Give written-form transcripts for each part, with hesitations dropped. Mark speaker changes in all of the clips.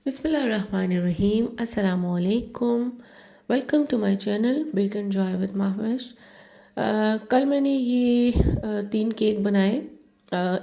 Speaker 1: बिस्मिल्लाहिर्रहमानिर्रहीम अस्सलामुअलैकुम। Welcome to my channel bake and joy with Mahvish. कल मैंने ये 3 केक बनाए।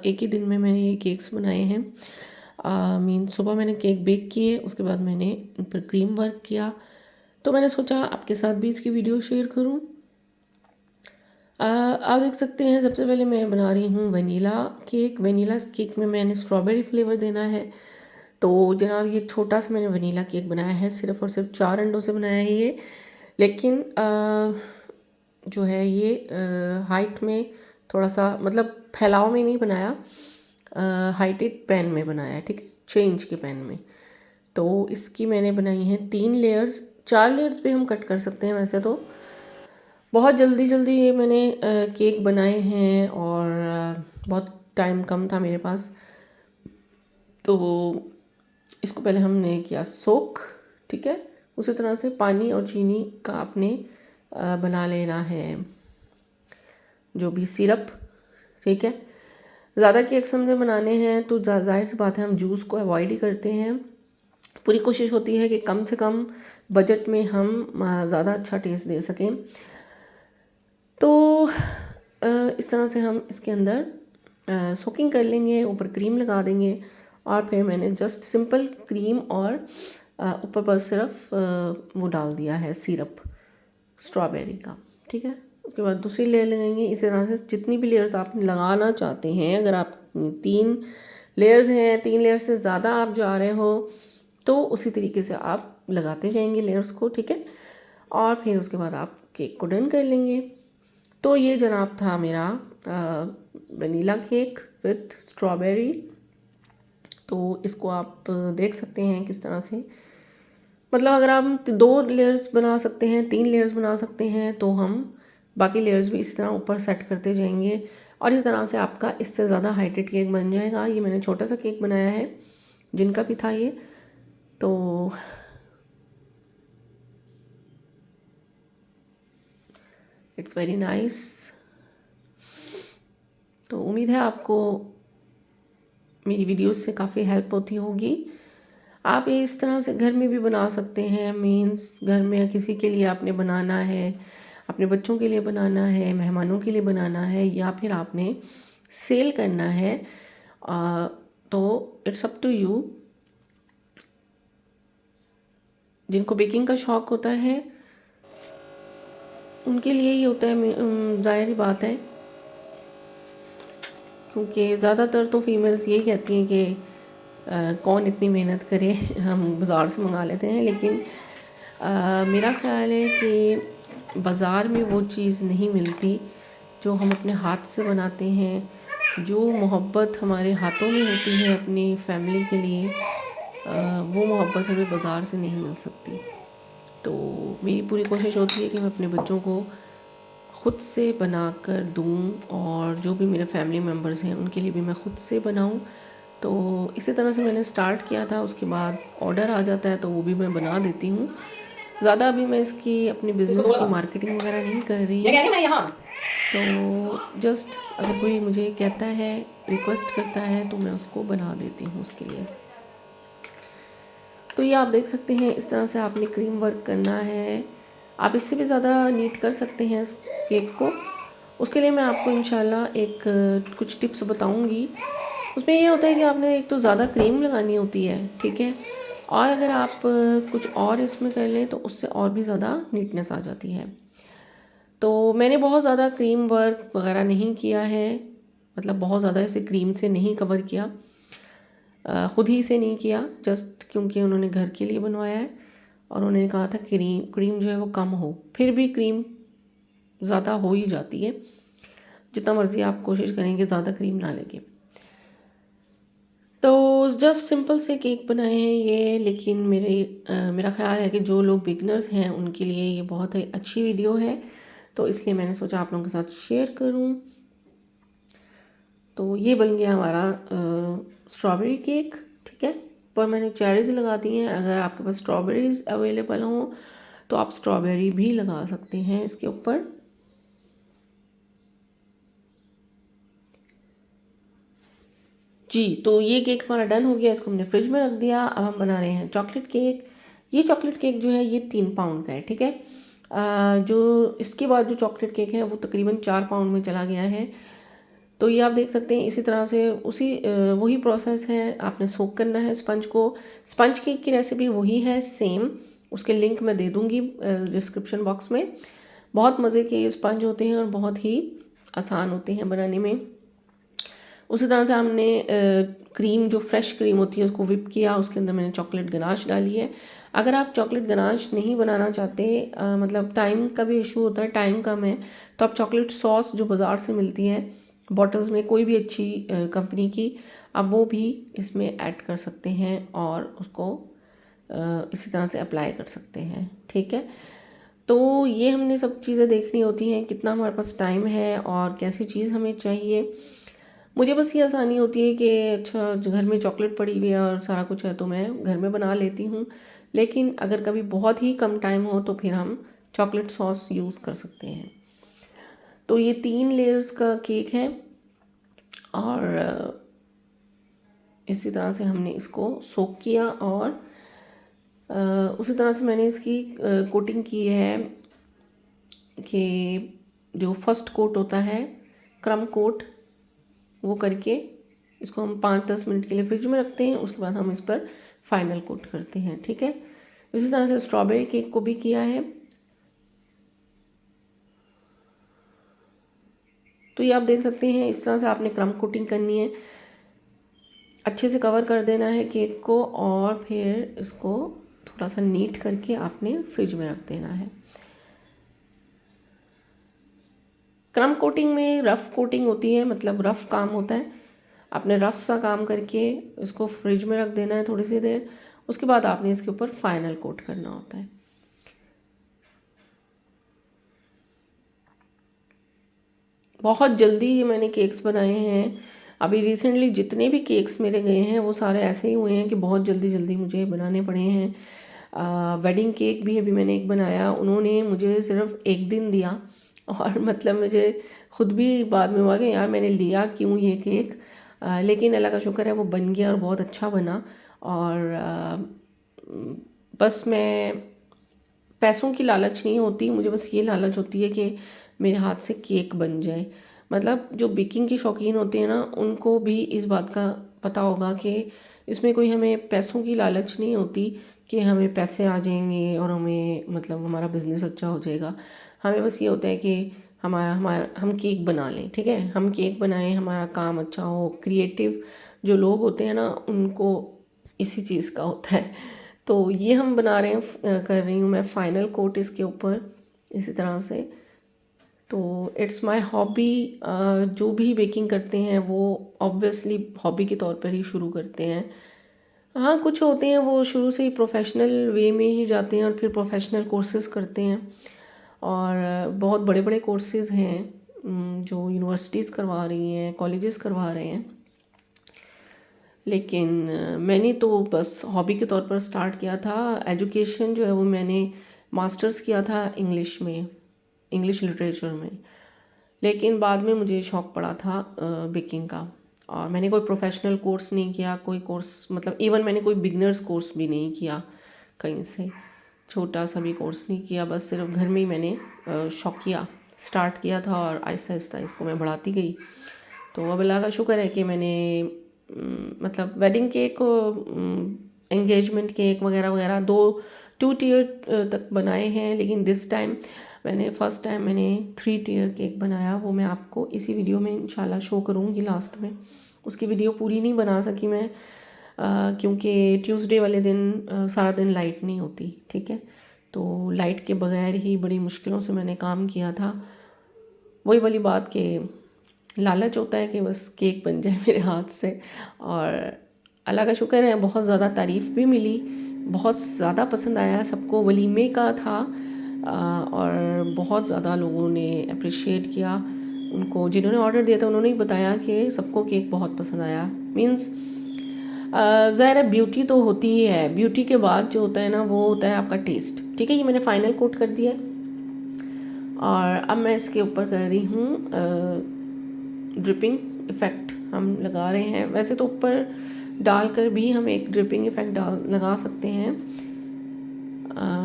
Speaker 1: एक ही दिन में मैंने ये केक्स बनाए हैं। मीन सुबह मैंने केक बेक किए, उसके बाद मैंने उन पर क्रीम वर्क किया, तो मैंने सोचा आपके साथ भी इसकी वीडियो शेयर करूं। आप देख सकते हैं, सबसे पहले मैं बना रही हूँ वनीला केक। वनीला केक में मैंने स्ट्रॉबेरी फ्लेवर देना है। तो जनाब ये छोटा सा मैंने वनीला केक बनाया है, सिर्फ़ और सिर्फ 4 अंडों से बनाया है ये। लेकिन जो है ये हाइट में थोड़ा सा, मतलब फैलाव में नहीं बनाया, हाइटेड पैन में बनाया है, ठीक है, 6 इंच के पैन में। तो इसकी मैंने बनाई है 3 लेयर्स। 4 लेयर्स भी हम कट कर सकते हैं वैसे तो। बहुत जल्दी जल्दी ये मैंने केक बनाए हैं और बहुत टाइम कम था मेरे पास, तो इसको पहले हमने किया सोक, ठीक है। उसी तरह से पानी और चीनी का आपने बना लेना है जो भी सिरप, ठीक है। ज़्यादा केक्स हमने बनाने हैं तो जाहिर सी बात है हम जूस को अवॉइड ही करते हैं। पूरी कोशिश होती है कि कम से कम बजट में हम ज़्यादा अच्छा टेस्ट दे सकें। तो इस तरह से हम इसके अंदर सोकिंग कर लेंगे, ऊपर क्रीम लगा देंगे और फिर मैंने जस्ट सिंपल क्रीम और ऊपर पर सिर्फ वो डाल दिया है सिरप स्ट्रॉबेरी का, ठीक है। उसके बाद दूसरी लेयर लगाएंगे। इसी तरह से जितनी भी लेयर्स आप लगाना चाहते हैं, अगर आप 3 लेयर्स हैं, 3 लेयर से ज़्यादा आप जा रहे हो तो उसी तरीके से आप लगाते जाएंगे लेयर्स को, ठीक है। और फिर उसके बाद आप केक को डन कर लेंगे। तो ये जनाब था मेरा वनीला केक विथ स्ट्रॉबेरी। तो इसको आप देख सकते हैं किस तरह से, मतलब अगर आप 2 लेयर्स बना सकते हैं, 3 लेयर्स बना सकते हैं, तो हम बाकी लेयर्स भी इसी तरह ऊपर सेट करते जाएंगे और इस तरह से आपका इससे ज़्यादा हाइटेड केक बन जाएगा। ये मैंने छोटा सा केक बनाया है, जिनका भी था ये। तो इट्स वेरी नाइस। तो उम्मीद है आपको मेरी वीडियोस से काफ़ी हेल्प होती होगी। आप ये इस तरह से घर में भी बना सकते हैं। मीन्स घर में किसी के लिए आपने बनाना है, अपने बच्चों के लिए बनाना है, मेहमानों के लिए बनाना है, या फिर आपने सेल करना है, तो इट्स अप टू यू। जिनको बेकिंग का शौक़ होता है उनके लिए ही होता है, ज़ाहिर बात है, क्योंकि ज़्यादातर तो फीमेल्स यही कहती हैं कि कौन इतनी मेहनत करे, हम बाज़ार से मंगा लेते हैं। लेकिन मेरा ख़्याल है कि बाज़ार में वो चीज़ नहीं मिलती जो हम अपने हाथ से बनाते हैं, जो मोहब्बत हमारे हाथों में होती है अपनी फैमिली के लिए, वो मोहब्बत हमें बाज़ार से नहीं मिल सकती। तो मेरी पूरी कोशिश होती है कि मैं अपने बच्चों को ख़ुद से बना कर दूँ और जो भी मेरे फैमिली मेम्बर्स हैं उनके लिए भी मैं ख़ुद से बनाऊँ। तो इसी तरह से मैंने स्टार्ट किया था। उसके बाद ऑर्डर आ जाता है तो वो भी मैं बना देती हूँ। ज़्यादा अभी मैं इसकी अपने बिज़नेस की मार्केटिंग वगैरह नहीं कर रही हूँ। तो जस्ट अगर कोई मुझे कहता है, रिक्वेस्ट करता है, तो मैं उसको बना देती हूँ उसके लिए। तो ये आप देख सकते हैं, इस तरह से आपने क्रीम वर्क करना है। आप इससे भी ज़्यादा नीट कर सकते हैं इस केक को। उसके लिए मैं आपको इंशाल्लाह एक कुछ टिप्स बताऊंगी। उसमें ये होता है कि आपने एक तो ज़्यादा क्रीम लगानी होती है, ठीक है, और अगर आप कुछ और इसमें कर लें तो उससे और भी ज़्यादा नीटनेस आ जाती है। तो मैंने बहुत ज़्यादा क्रीम वर्क वगैरह नहीं किया है, मतलब बहुत ज़्यादा इसे क्रीम से नहीं कवर किया, ख़ुद ही से नहीं किया, जस्ट क्योंकि उन्होंने घर के लिए बनवाया है और उन्होंने कहा था क्रीम जो है वो कम हो। फिर भी क्रीम ज़्यादा हो ही जाती है, जितना मर्ज़ी आप कोशिश करेंगे ज़्यादा क्रीम ना लगे। तो जस्ट सिंपल से केक बनाए हैं ये। लेकिन मेरा ख़्याल है कि जो लोग बिगनर्स हैं उनके लिए ये बहुत ही अच्छी वीडियो है, तो इसलिए मैंने सोचा आप लोगों के साथ शेयर करूं। तो ये बन गया हमारा स्ट्रॉबेरी केक, ठीक है। पर मैंने चेरीज़ लगा दी हैं। अगर आपके पास स्ट्रॉबेरीज़ अवेलेबल हों तो आप स्ट्रॉबेरी भी लगा सकते हैं इसके ऊपर। जी, तो ये केक हमारा डन हो गया, इसको हमने फ्रिज में रख दिया। अब हम बना रहे हैं चॉकलेट केक। ये चॉकलेट केक जो है ये 3 पाउंड का है, ठीक है। जो इसके बाद जो चॉकलेट केक है वो तकरीबन 4 पाउंड में चला गया है। तो ये आप देख सकते हैं, इसी तरह से वही प्रोसेस है, आपने सोक करना है स्पंज को। स्पंज केक की रेसिपी वही है सेम, उसके लिंक मैं दे दूँगी डिस्क्रिप्शन बॉक्स में। बहुत मज़े के ये स्पंज होते हैं और बहुत ही आसान होते हैं बनाने में। उसी तरह से हमने क्रीम, जो फ्रेश क्रीम होती है, उसको विप किया, उसके अंदर मैंने चॉकलेट गनाश डाली है। अगर आप चॉकलेट गनाश नहीं बनाना चाहते, मतलब टाइम का भी इशू होता है, टाइम कम है, तो आप चॉकलेट सॉस जो बाज़ार से मिलती है बॉटल्स में, कोई भी अच्छी कंपनी की, आप वो भी इसमें ऐड कर सकते हैं और उसको इसी तरह से अप्लाई कर सकते हैं, ठीक है। तो ये हमने सब चीज़ें देखनी होती हैं, कितना हमारे पास टाइम है और कैसी चीज़ हमें चाहिए। मुझे बस ये आसानी होती है कि अच्छा, जो घर में चॉकलेट पड़ी हुई है और सारा कुछ है तो मैं घर में बना लेती हूँ। लेकिन अगर कभी बहुत ही कम टाइम हो तो फिर हम चॉकलेट सॉस यूज़ कर सकते हैं। तो ये 3 लेयर्स का केक है और इसी तरह से हमने इसको सोक किया और उसी तरह से मैंने इसकी कोटिंग की है कि जो फर्स्ट कोट होता है, क्रम कोट, वो करके इसको हम 5-10 मिनट के लिए फ्रिज में रखते हैं। उसके बाद हम इस पर फाइनल कोट करते हैं, ठीक है। इसी तरह से स्ट्रॉबेरी केक को भी किया है। तो ये आप देख सकते हैं, इस तरह से आपने क्रम कोटिंग करनी है, अच्छे से कवर कर देना है केक को और फिर इसको थोड़ा सा नीट करके आपने फ्रिज में रख देना है। क्रम कोटिंग में रफ़ कोटिंग होती है, मतलब रफ़ काम होता है। आपने रफ़ सा काम करके इसको फ्रिज में रख देना है थोड़ी सी देर, उसके बाद आपने इसके ऊपर फाइनल कोट करना होता है। बहुत जल्दी ये मैंने केक्स बनाए हैं। अभी रिसेंटली जितने भी केक्स मेरे गए हैं वो सारे ऐसे ही हुए हैं कि बहुत जल्दी जल्दी मुझे बनाने पड़े हैं। वेडिंग केक भी अभी मैंने एक बनाया, उन्होंने मुझे सिर्फ 1 दिन दिया और मतलब मुझे खुद भी बाद में हुआ कि यार मैंने लिया क्यों ये केक। लेकिन अल्लाह का शुक्र है वो बन गया और बहुत अच्छा बना। और बस मैं, पैसों की लालच नहीं होती मुझे, बस ये लालच होती है कि मेरे हाथ से केक बन जाए। मतलब जो बेकिंग के शौकीन होते हैं ना, उनको भी इस बात का पता होगा कि इसमें कोई हमें पैसों की लालच नहीं होती कि हमें पैसे आ जाएंगे और हमें मतलब हमारा बिज़नेस अच्छा हो जाएगा। हमें बस ये होता है कि हमारा हमारा हम केक बना लें, ठीक है, हम केक बनाएं, हमारा काम अच्छा हो। क्रिएटिव जो लोग होते हैं ना, उनको इसी चीज़ का होता है। तो ये हम बना रहे हैं, कर रही हूँ मैं फाइनल कोट इसके ऊपर इसी तरह से। तो इट्स माय हॉबी। जो भी बेकिंग करते हैं वो ऑब्वियसली हॉबी के तौर पर ही शुरू करते हैं। हाँ, कुछ होते हैं वो शुरू से ही प्रोफेशनल वे में ही जाते हैं और फिर प्रोफेशनल कोर्सेज़ करते हैं। और बहुत बड़े बड़े कोर्सेज़ हैं जो यूनिवर्सिटीज़ करवा रही हैं, कॉलेजेस करवा रहे हैं। लेकिन मैंने तो बस हॉबी के तौर पर स्टार्ट किया था। एजुकेशन जो है वो मैंने मास्टर्स किया था इंग्लिश में, इंग्लिश लिटरेचर में। लेकिन बाद में मुझे शौक़ पड़ा था बेकिंग का, और मैंने कोई प्रोफेशनल कोर्स नहीं किया, कोई कोर्स मतलब इवन मैंने कोई बिगनर्स कोर्स भी नहीं किया कहीं से, छोटा सा भी कोर्स नहीं किया। बस सिर्फ घर में ही मैंने शौकिया स्टार्ट किया था और आहिस्ता आहिस्ता इसको मैं बढ़ाती गई। तो अब अल्लाह का शुक्र है कि मैंने मतलब वेडिंग केक, एंगेजमेंट केक वगैरह वगैरह 2 टियर तक बनाए हैं। लेकिन दिस टाइम मैंने फ़र्स्ट टाइम मैंने 3 टियर केक बनाया। वो मैं आपको इसी वीडियो में इंशाल्लाह शो करूँगी लास्ट में। उसकी वीडियो पूरी नहीं बना सकी मैं क्योंकि ट्यूसडे वाले दिन सारा दिन लाइट नहीं होती, ठीक है। तो लाइट के बगैर ही बड़ी मुश्किलों से मैंने काम किया था। वही वाली बात कि लालच होता है कि बस केक बन जाए मेरे हाथ से। और अल्लाह का शुक्र है बहुत ज़्यादा तारीफ़ भी मिली, बहुत ज़्यादा पसंद आया, सबको। वलीमे का था और बहुत ज़्यादा लोगों ने अप्रिशिएट किया। उनको जिन्होंने ऑर्डर दिया था उन्होंने ही बताया कि सबको केक बहुत पसंद आया। मीन्स ज़ाहिर है ब्यूटी तो होती ही है, ब्यूटी के बाद जो होता है ना वो होता है आपका टेस्ट, ठीक है। ये मैंने फाइनल कोट कर दिया और अब मैं इसके ऊपर कर रही हूँ ड्रिपिंग इफ़ेक्ट। हम लगा रहे हैं। वैसे तो ऊपर डालकर भी हम एक ड्रिपिंग इफ़ेक्ट लगा सकते हैं।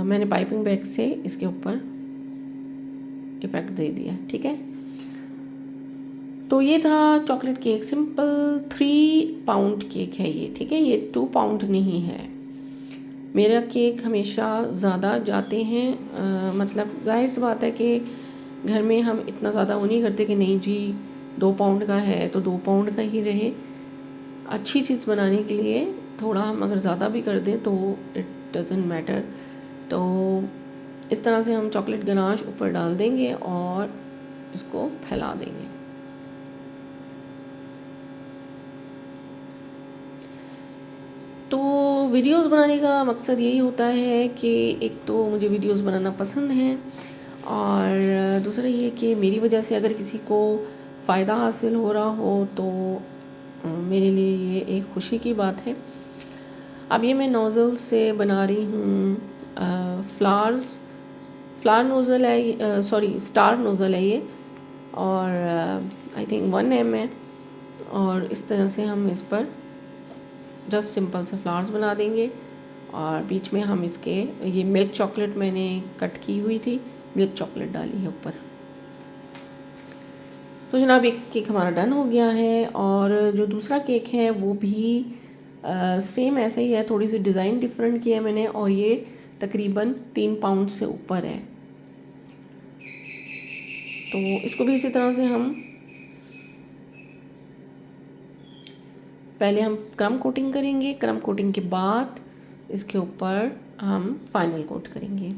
Speaker 1: मैंने पाइपिंग बैग से इसके ऊपर इफ़ेक्ट दे दिया, ठीक है। तो ये था chocolate cake, simple 3 pound cake है ये, ठीक है। ये 2 पाउंड नहीं है। मेरा केक हमेशा ज़्यादा जाते हैं, मतलब जाहिर सी बात है कि घर में हम इतना ज़्यादा वो नहीं करते कि नहीं जी 2 पाउंड का है तो 2 पाउंड का ही रहे। अच्छी चीज़ बनाने के लिए थोड़ा हम अगर ज़्यादा भी कर दें तो इट डज़ंट मैटर। तो इस तरह से हम चॉकलेट गनाश ऊपर डाल देंगे और इसको फैला देंगे। तो वीडियोस बनाने का मकसद यही होता है कि एक तो मुझे वीडियोस बनाना पसंद है और दूसरा ये कि मेरी वजह से अगर किसी को फ़ायदा हासिल हो रहा हो तो मेरे लिए ये एक खुशी की बात है। अब ये मैं नोज़ल से बना रही हूँ फ्लावर नोज़ल है, सॉरी स्टार नोज़ल है ये, और आई थिंक 1 mm है। और इस तरह से हम इस पर जस्ट सिंपल से फ्लावर्स बना देंगे और बीच में हम इसके ये मिल्क चॉकलेट मैंने कट की हुई थी, मिल्क चॉकलेट डाली है ऊपर। तो जनाब एक केक हमारा डन हो गया है और जो दूसरा केक है वो भी सेम ऐसा ही है, थोड़ी सी डिज़ाइन डिफरेंट की है मैंने और ये तकरीबन 3 पाउंड से ऊपर है। तो इसको भी इसी तरह से हम पहले हम क्रम कोटिंग करेंगे, क्रम कोटिंग के बाद इसके ऊपर हम फाइनल कोट करेंगे।